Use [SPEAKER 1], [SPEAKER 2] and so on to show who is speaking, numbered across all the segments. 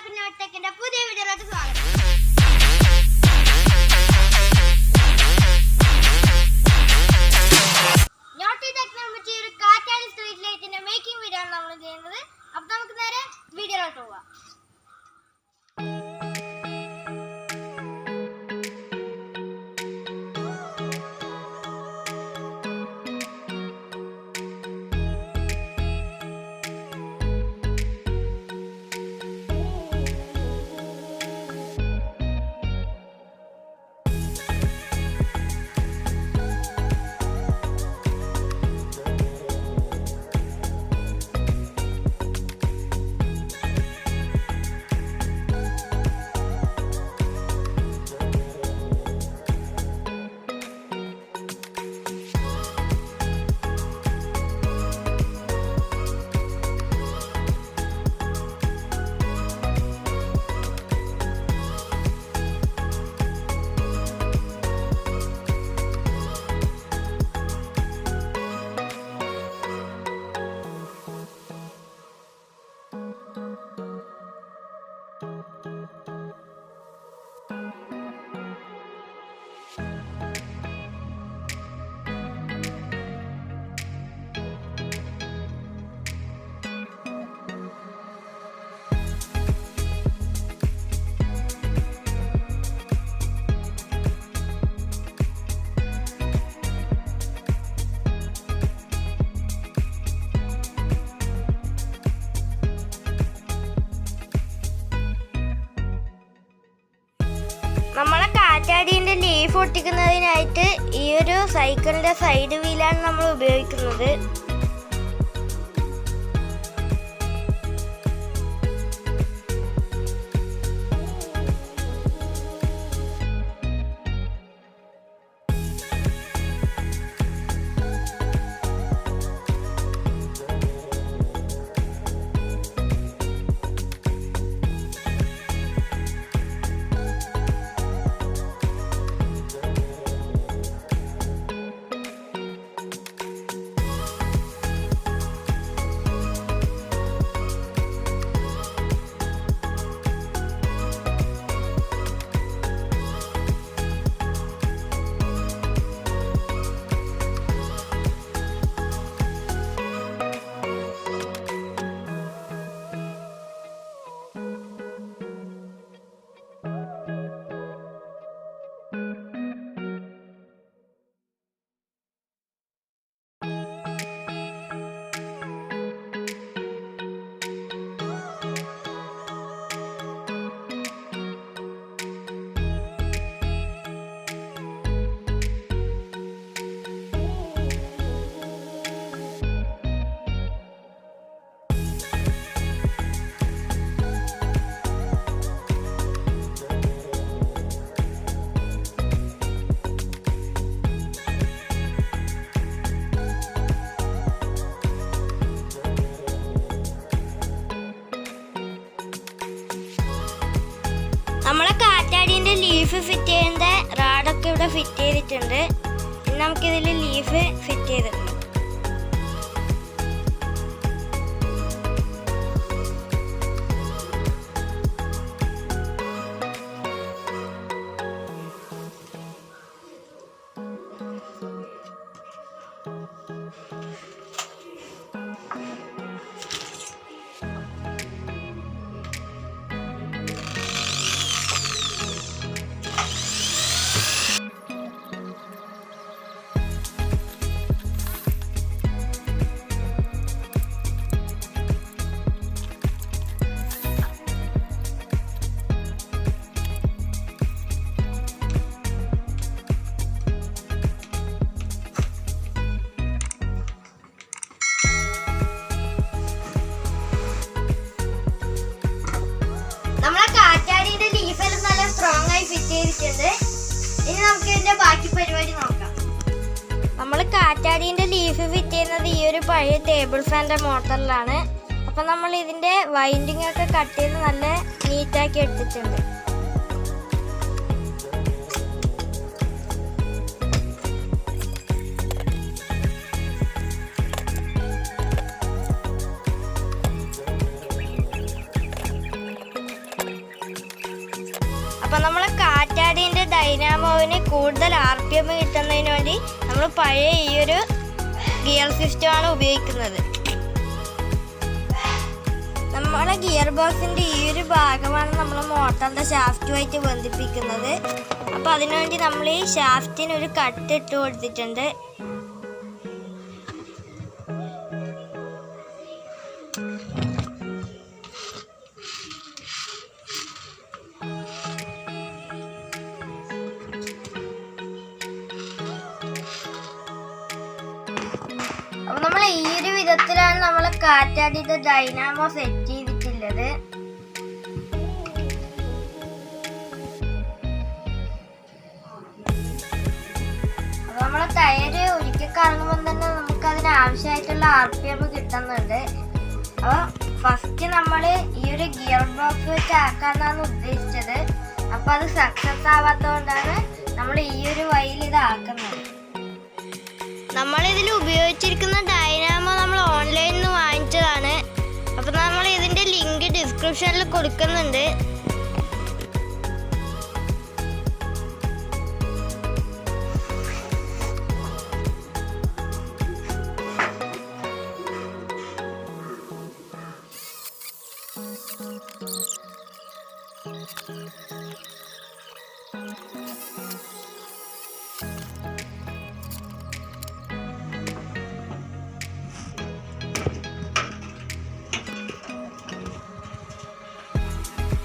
[SPEAKER 1] എല്ലാവർക്കും പുതിയ വീഡിയോയിലോട്ട് സ്വാഗതം. നോട്ടി ടെക്നോളജി ഒരു കാറ്റാടി സ്ട്രീറ്റ് ലൈറ്റിന്റെ മേക്കിംഗ് വീഡിയോ ആണ് നമ്മൾ ചെയ്യുന്നത്. അപ്പോൾ നമുക്ക് നേരെ വീഡിയോയിലോട്ട് പോവാം. നമ്മളെ കാറ്റാടിന്റെ ലീഫ് ഒട്ടിക്കുന്നതിനായിട്ട് ഈ ഒരു സൈക്കിളിന്റെ സൈഡ് വീലാണ് നമ്മൾ ഉപയോഗിക്കുന്നത്. നമ്മളെ കാറ്റാടിന്റെ ലീഫ് ഫിറ്റ് ചെയ്യുന്ന റാഡൊക്കെ ഇവിടെ ഫിറ്റ് ചെയ്തിട്ടുണ്ട്. ഇനി നമുക്കിതിൽ ലീഫ് ഫിറ്റ് ചെയ്തിട്ടുണ്ട്. സ്ട്രോങ് ആയി ഫിറ്റ് ചെയ്തിട്ടുണ്ട്. ഇനി നമുക്ക് ഇതിന്റെ ബാക്കി പരിപാടി നോക്കാം. നമ്മൾ കാറ്റാടിന്റെ ലീഫ് ഫിറ്റ് ചെയ്യുന്നത് ഈ ഒരു പഴയ ടേബിൾ ഫാൻ്റെ മോട്ടറിലാണ്. അപ്പം നമ്മൾ ഇതിന്റെ വൈൻഡിങ് ഒക്കെ കട്ട് ചെയ്ത് നല്ല നീറ്റാക്കി എടുത്തിട്ടുണ്ട്. ഡൈനാമോവിന് കൂടുതൽ RPM കിട്ടുന്നതിന് വേണ്ടി നമ്മൾ പഴയ ഈ ഒരു ഗിയർ സിസ്റ്റമാണ് ഉപയോഗിക്കുന്നത്. നമ്മുടെ ഗിയർ ബോക്സിൻ്റെ ഈ ഒരു ഭാഗമാണ് നമ്മൾ മോട്ടറിൻ്റെ ഷാഫ്റ്റുമായിട്ട് ബന്ധിപ്പിക്കുന്നത്. അപ്പോൾ അതിനുവേണ്ടി നമ്മൾ ഈ ഷാഫ്റ്റിന് ഒരു കട്ട് ഇട്ട് കൊടുത്തിട്ടുണ്ട്. അപ്പോൾ നമ്മൾ ഈ ഒരു വിധത്തിലാണ് നമ്മൾ കാറ്റാടിയുടെ ഡൈനാമോ സെറ്റ് ചെയ്തിട്ടുള്ളത്. അപ്പോൾ നമ്മളെ ടയറ് ഒരിക്കൽ കറങ്ങുമ്പോൾ തന്നെ നമുക്ക് അതിന് ആവശ്യമായിട്ടുള്ള RPM കിട്ടുന്നുണ്ട്. അപ്പോൾ ഫസ്റ്റ് നമ്മൾ ഈ ഒരു ഗിയർ ബോക്സ് വെച്ച് ആക്കാന്നാണ് ഉദ്ദേശിച്ചത്. അപ്പോൾ അത് സക്സസ് ആവാത്തതുകൊണ്ടാണ് നമ്മൾ ഈ ഒരു വഴിയിൽ ഇത് ആക്കുന്നത്. നമ്മളിതിൽ ഉപയോഗിച്ചിരിക്കുന്ന ഡൈനാമോ നമ്മൾ ഓൺലൈനിൽ നിന്ന് വാങ്ങിച്ചതാണ്. അപ്പോൾ നമ്മൾ ഇതിൻ്റെ ലിങ്ക് ഡിസ്ക്രിപ്ഷനിൽ കൊടുക്കുന്നുണ്ട്.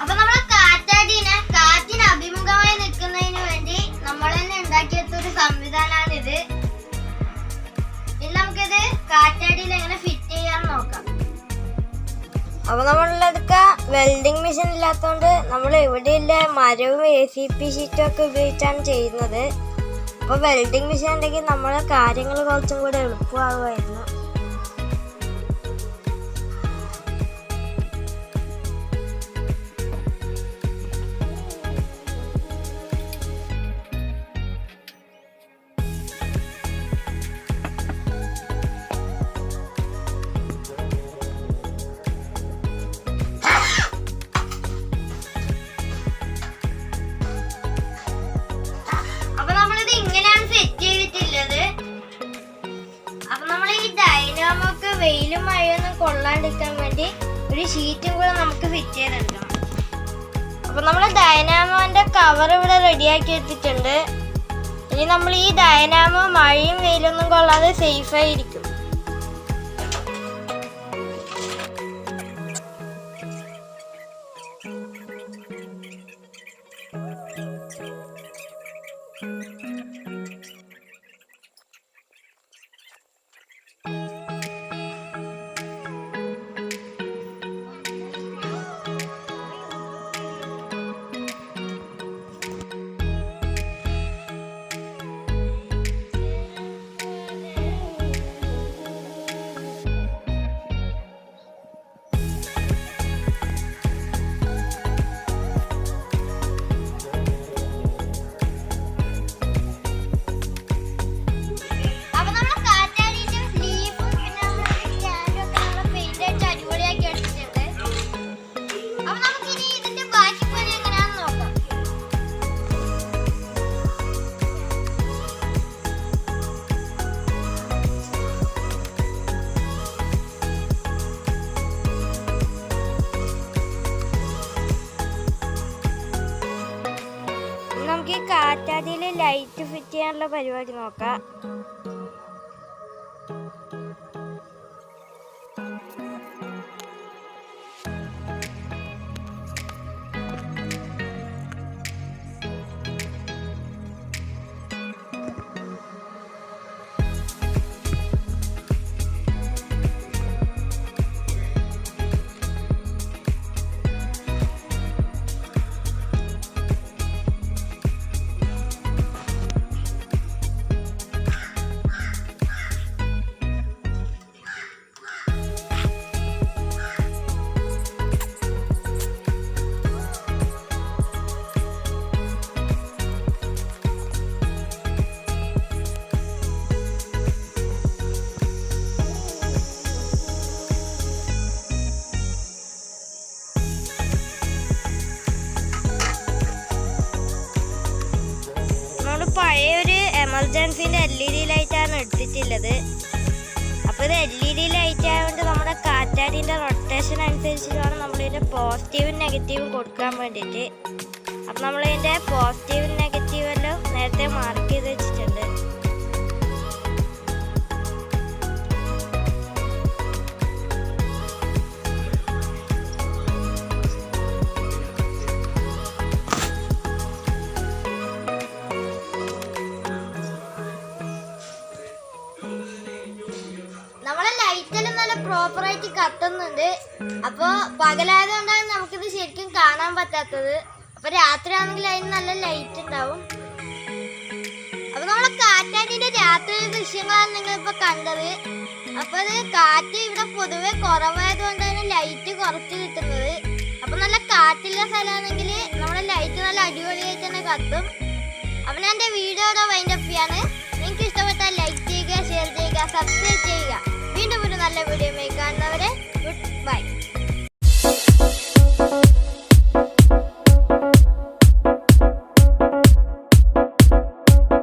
[SPEAKER 1] അപ്പൊ നമ്മളെ കാറ്റിന് അഭിമുഖമായി നിൽക്കുന്നതിന് വേണ്ടി നമ്മൾ തന്നെ ഉണ്ടാക്കിയെടുത്തൊരു സംവിധാനമാണിത്. ഇനി നമുക്കിത് കാറ്റാടിയിൽ എങ്ങനെ ഫിറ്റ് ചെയ്യാൻ നോക്കാം. അപ്പൊ നമ്മളിതൊക്കെ വെൽഡിംഗ് മെഷീൻ ഇല്ലാത്തതുകൊണ്ട് നമ്മൾ ഇവിടെയുള്ള മരവും ACP ഷീറ്റും ഒക്കെ ഉപയോഗിച്ചാണ് ചെയ്യുന്നത്. അപ്പോൾ വെൽഡിംഗ് മെഷീൻ ഉണ്ടെങ്കിൽ നമ്മളെ കാര്യങ്ങൾ കുറച്ചും കൂടെ എളുപ്പമാകുമായിരുന്നു. വെയിലും മഴയൊന്നും കൊള്ളാണ്ടിരിക്കാൻ വേണ്ടി ഒരു ഷീറ്റും കൂടെ നമുക്ക് ഫിറ്റ് ചെയ്തെടുക്കണം. അപ്പോൾ നമ്മൾ ഡൈനാമോന്റെ കവർ ഇവിടെ റെഡിയാക്കി എടുത്തിട്ടുണ്ട്. ഇനി നമ്മൾ ഈ ഡൈനാമോ മഴയും വെയിലൊന്നും കൊള്ളാതെ സേഫായിരിക്കും. നമുക്ക് ഈ കാറ്റാടിയിൽ ലൈറ്റ് ഫിറ്റ് ചെയ്യാനുള്ള പരിപാടി നോക്കാം. ലൂമിൻസിന്റെ LED ലൈറ്റാണ് എടുത്തിട്ടുള്ളത്. അപ്പോൾ ഇത് LED ലൈറ്റ് ആയതുകൊണ്ട് നമ്മുടെ കാറ്റാടിൻ്റെ റൊട്ടേഷൻ അനുസരിച്ച് വേണം നമ്മളിതിൻ്റെ പോസിറ്റീവും നെഗറ്റീവും കൊടുക്കാൻ വേണ്ടിയിട്ട്. അപ്പം നമ്മളിതിൻ്റെ പോസിറ്റീവും നെഗറ്റീവും എല്ലാം നേരത്തെ മാർക്ക് ചെയ്ത് വെച്ചിട്ടുണ്ട്. നമ്മളെ ലൈറ്റെല്ലാം നല്ല പ്രോപ്പറായിട്ട് കത്തുന്നുണ്ട്. അപ്പോൾ പകലായതുകൊണ്ടാണ് നമുക്കിത് ശരിക്കും കാണാൻ പറ്റാത്തത്. അപ്പോൾ രാത്രിയാണെങ്കിൽ അതിന് നല്ല ലൈറ്റ് ഉണ്ടാവും. അപ്പോൾ നമ്മളെ കാറ്റാടിൻ്റെ രാത്രി ദൃശ്യങ്ങളാണ് നിങ്ങളിപ്പോൾ കണ്ടത്. അപ്പോൾ അത് കാറ്റ് ഇവിടെ പൊതുവെ കുറവായതുകൊണ്ടാണ് ലൈറ്റ് കുറച്ച് കിട്ടുന്നത്. അപ്പോൾ നല്ല കാറ്റുള്ള സ്ഥലമാണെങ്കിൽ നമ്മുടെ ലൈറ്റ് നല്ല അടിപൊളിയായിട്ട് തന്നെ കത്തും. അപ്പോൾ ഞാൻ എൻ്റെ വീഡിയോ വൈൻഡപ്പ് ചെയ്യാണ്.